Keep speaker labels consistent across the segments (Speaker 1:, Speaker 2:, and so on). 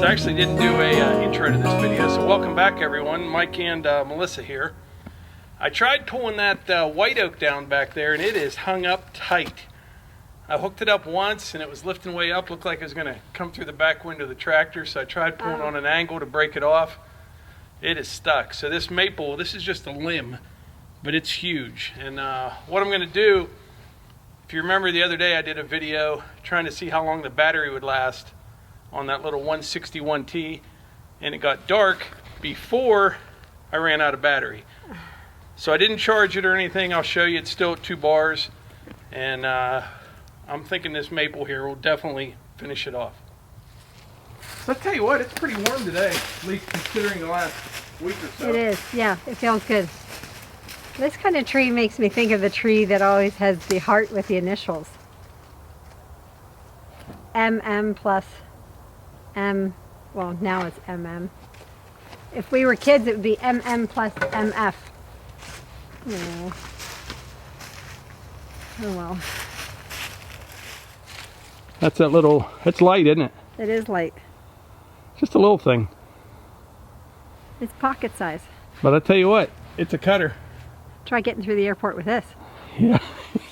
Speaker 1: I actually didn't do a intro to this video, so welcome back everyone. Mike and Melissa here. I tried pulling that white oak down back there and it is hung up tight. I hooked it up once and it was lifting way up, looked like it was going to come through the back window of the tractor, so I tried pulling on an angle to break it off. It is stuck. So this maple, this is just a limb, but it's huge. And what I'm going to do, if you remember the other day I did a video trying to see how long the battery would last on that little 161T, and it got dark before I ran out of battery. So I didn't charge it or anything. I'll show you, it's still at 2 bars, and I'm thinking this maple here will definitely finish it off. So I'll tell you what, it's pretty warm today, at least considering the last week or so.
Speaker 2: It is, yeah, it feels good. This kind of tree makes me think of the tree that always has the heart with the initials. MM plus M, well now it's MM. If we were kids it would be MM plus MF. Oh, oh well.
Speaker 1: That's that little, it's light, isn't it?
Speaker 2: It is light.
Speaker 1: Just a little thing.
Speaker 2: It's pocket size.
Speaker 1: But I tell you what, it's a cutter.
Speaker 2: Try getting through the airport with this.
Speaker 1: Yeah.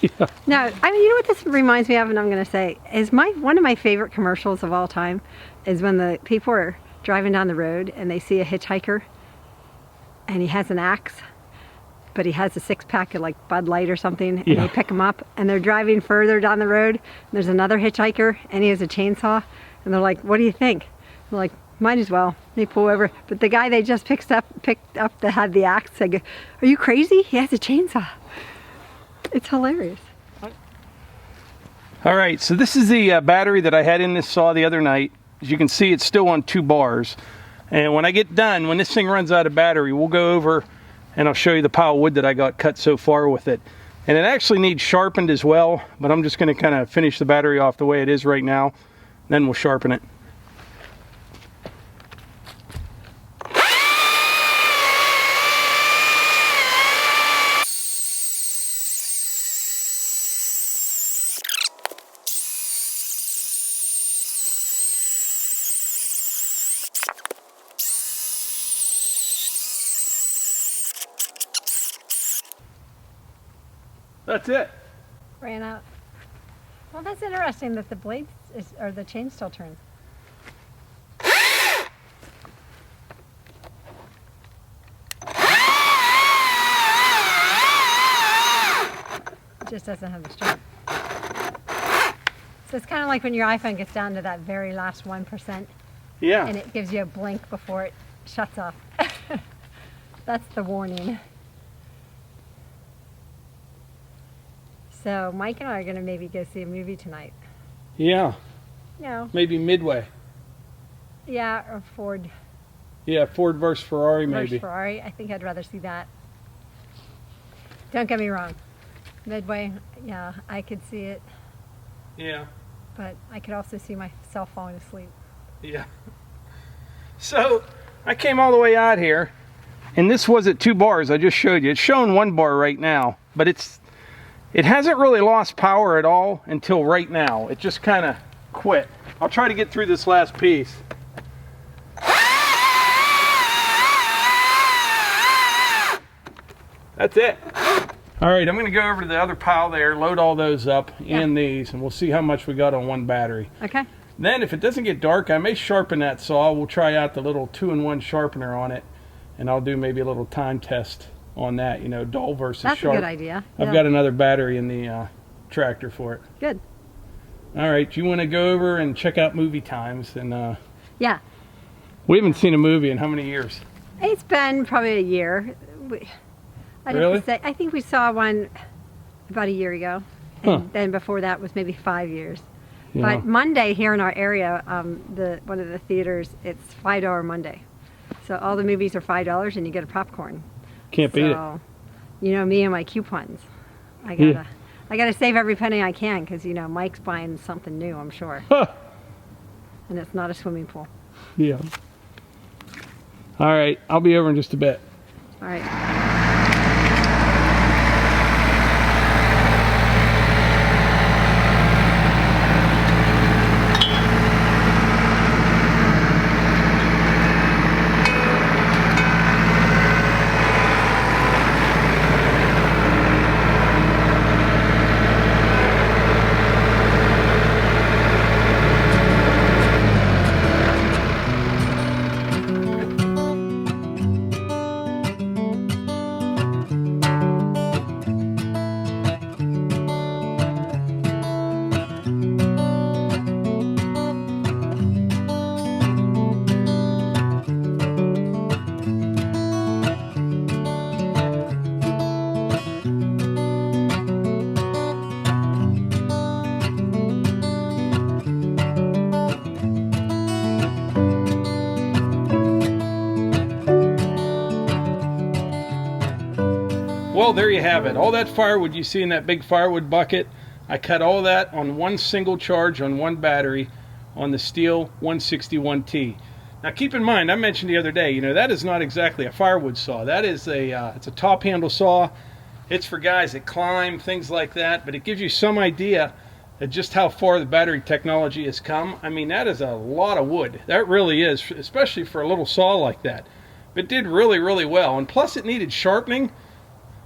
Speaker 1: Yeah.
Speaker 2: No, I mean, you know what this reminds me of, and I'm going to say, is one of my favorite commercials of all time is when the people are driving down the road and they see a hitchhiker and he has an axe, but he has a 6-pack of like Bud Light or something, and they pick him up and they're driving further down the road and there's another hitchhiker and he has a chainsaw and they're like, what do you think? They're like, might as well. They pull over, but the guy they just picked up that had the axe, they go, are you crazy? He has a chainsaw. It's hilarious.
Speaker 1: All right, so this is the battery that I had in this saw the other night. As you can see, it's still on 2 bars. And when I get done, when this thing runs out of battery, we'll go over and I'll show you the pile of wood that I got cut so far with it. And it actually needs sharpened as well, but I'm just going to kind of finish the battery off the way it is right now. Then we'll sharpen it. That's it.
Speaker 2: Ran out. Well, that's interesting that the blades or the chain still turns. It just doesn't have the strength. So it's kind of like when your iPhone gets down to that very last 1%.
Speaker 1: Yeah.
Speaker 2: And it gives you a blink before it shuts off. That's the warning. So Mike and I are going to maybe go see a movie tonight.
Speaker 1: Yeah.
Speaker 2: No.
Speaker 1: Maybe Midway.
Speaker 2: Yeah, or Ford.
Speaker 1: Yeah, Ford versus Ferrari maybe.
Speaker 2: Versus Ferrari. I think I'd rather see that. Don't get me wrong. Midway, yeah, I could see it.
Speaker 1: Yeah.
Speaker 2: But I could also see myself falling asleep.
Speaker 1: Yeah. So I came all the way out here, and this was at 2 bars. I just showed you. It's showing 1 bar right now, but it hasn't really lost power at all until right now. It just kind of quit. I'll try to get through this last piece. That's it. All right, I'm going to go over to the other pile there, load all those up and these, and we'll see how much we got on 1 battery.
Speaker 2: Okay.
Speaker 1: Then if it doesn't get dark, I may sharpen that saw. We'll try out the little 2-in-1 sharpener on it, and I'll do maybe a little time test on that, you know, dull versus sharp.
Speaker 2: That's a good idea.
Speaker 1: I've got another battery in the tractor for it.
Speaker 2: Good.
Speaker 1: All right, you want to go over and check out movie times? And
Speaker 2: yeah.
Speaker 1: We haven't seen a movie in how many years?
Speaker 2: It's been probably a year.
Speaker 1: Really?
Speaker 2: I think we saw one about a year ago. And then before that was maybe 5 years. Yeah. But Monday here in our area, one of the theaters, it's $5 Monday. So all the movies are $5 and you get a popcorn.
Speaker 1: Can't beat it.
Speaker 2: You know me and my coupons. I gotta save every penny I can because you know Mike's buying something new, I'm sure. And it's not a swimming pool.
Speaker 1: Yeah. All right, I'll be over in just a bit.
Speaker 2: All right.
Speaker 1: Well, there you have it. All that firewood you see in that big firewood bucket, I cut all that on one single charge on one battery on the Stihl 161T. Now keep in mind, I mentioned the other day, you know, that is not exactly a firewood saw. That is it's a top handle saw. It's for guys that climb, things like that, but it gives you some idea of just how far the battery technology has come. I mean, that is a lot of wood. That really is, especially for a little saw like that. It did really, really well, and plus it needed sharpening.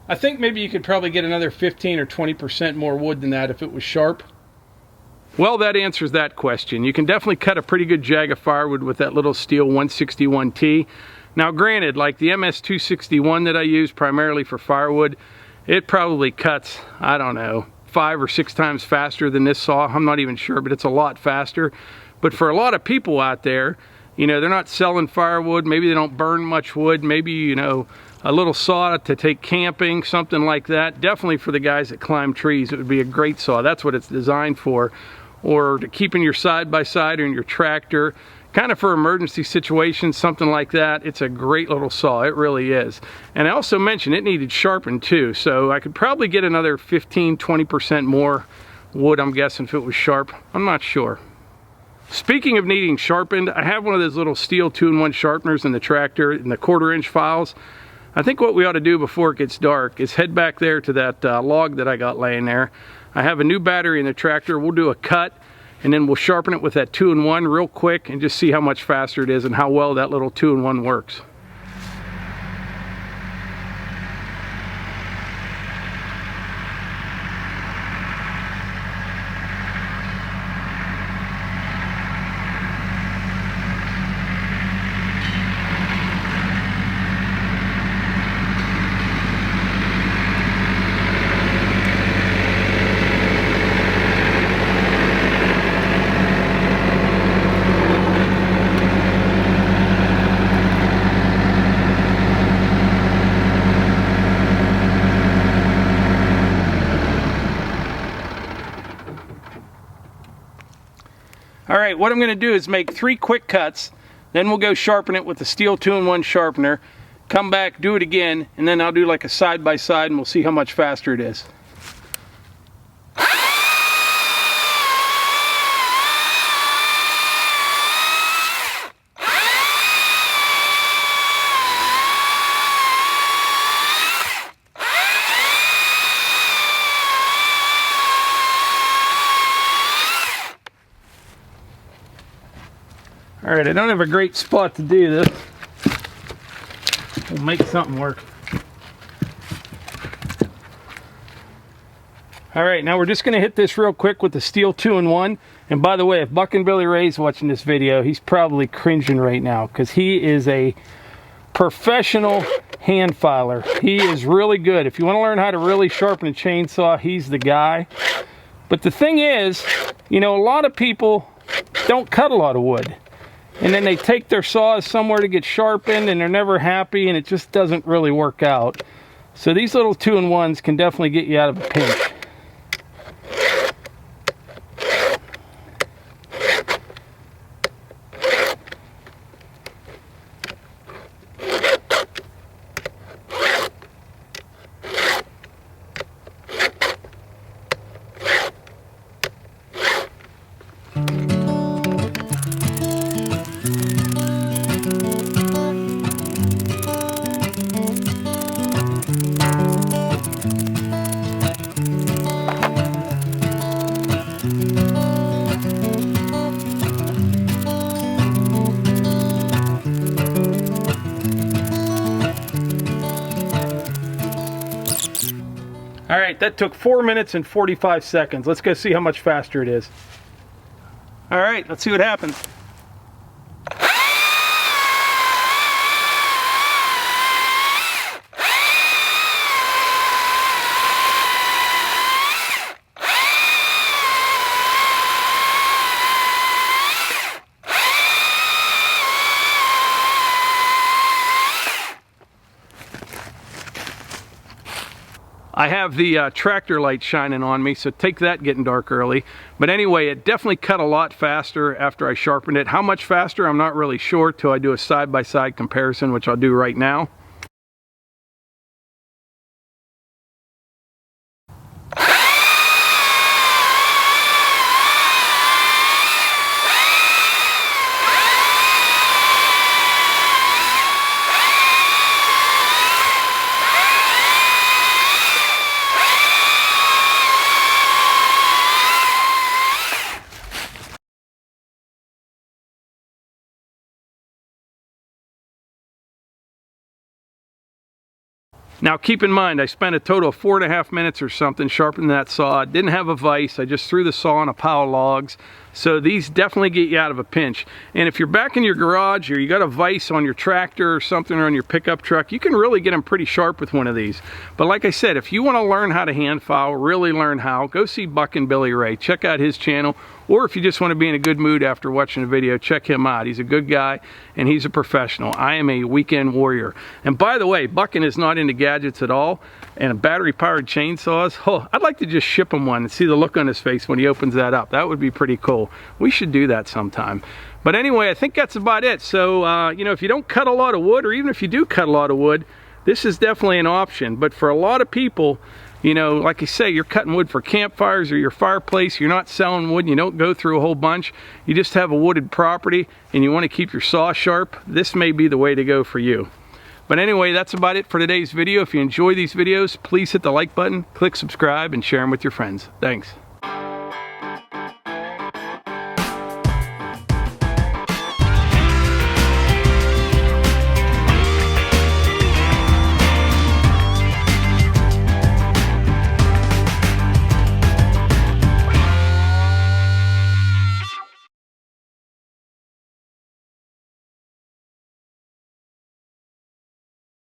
Speaker 1: I think maybe you could probably get another 15 or 20% more wood than that if it was sharp. Well, that answers that question. You can definitely cut a pretty good jag of firewood with that little Stihl 161T. Now granted, like the MS261 that I use primarily for firewood, it probably cuts, I don't know, 5 or 6 times faster than this saw. I'm not even sure, but it's a lot faster. But for a lot of people out there, you know, they're not selling firewood, maybe they don't burn much wood, maybe, you know, a little saw to take camping, something like that. Definitely for the guys that climb trees, it would be a great saw. That's what it's designed for. Or to keep in your side-by-side or in your tractor, kind of for emergency situations, something like that. It's a great little saw, it really is. And I also mentioned it needed sharpened too, so I could probably get another 15-20% more wood, I'm guessing, if it was sharp. I'm not sure. Speaking of needing sharpened, I have one of those little Stihl 2-in-1 sharpeners in the tractor in the 1/4-inch files. I think what we ought to do before it gets dark is head back there to that log that I got laying there. I have a new battery in the tractor. We'll do a cut and then we'll sharpen it with that 2-in-1 real quick and just see how much faster it is and how well that little 2-in-1 works. Alright, what I'm going to do is make 3 quick cuts, then we'll go sharpen it with the Stihl 2-in-1 sharpener, come back, do it again, and then I'll do like a side-by-side and we'll see how much faster it is. Alright, I don't have a great spot to do this. We'll make something work. Alright, now we're just going to hit this real quick with the Stihl 2-in-1. And by the way, if Buck and Billy Ray's watching this video, he's probably cringing right now because he is a professional hand filer. He is really good. If you want to learn how to really sharpen a chainsaw, he's the guy. But the thing is, you know, a lot of people don't cut a lot of wood. And then they take their saws somewhere to get sharpened and they're never happy and it just doesn't really work out. So these little 2-in-1s can definitely get you out of a pinch. Alright, that took 4 minutes and 45 seconds. Let's go see how much faster it is. Alright, let's see what happens. I have the tractor light shining on me, so take that getting dark early. But anyway, it definitely cut a lot faster after I sharpened it. How much faster, I'm not really sure till I do a side-by-side comparison, which I'll do right now. Now keep in mind, I spent a total of 4.5 minutes or something sharpening that saw. Didn't have a vise, I just threw the saw on a pile of logs. So these definitely get you out of a pinch. And if you're back in your garage or you got a vise on your tractor or something, or on your pickup truck, you can really get them pretty sharp with one of these. But like I said, if you want to learn how to hand file, really learn how, go see Buck and Billy Ray. Check out his channel. Or if you just want to be in a good mood after watching a video, check him out. He's a good guy and he's a professional. I am a weekend warrior. And by the way, Buckin is not into gadgets at all, and battery powered chainsaws. Oh, I'd like to just ship him one and see the look on his face when he opens that up. That would be pretty cool. We should do that sometime. But anyway, I think that's about it. So, you know, if you don't cut a lot of wood, or even if you do cut a lot of wood, this is definitely an option. But for a lot of people, you know, like I say, you're cutting wood for campfires or your fireplace, you're not selling wood, you don't go through a whole bunch, you just have a wooded property and you want to keep your saw sharp, this may be the way to go for you. But anyway, that's about it for today's video. If you enjoy these videos, please hit the like button, click subscribe, and share them with your friends. Thanks.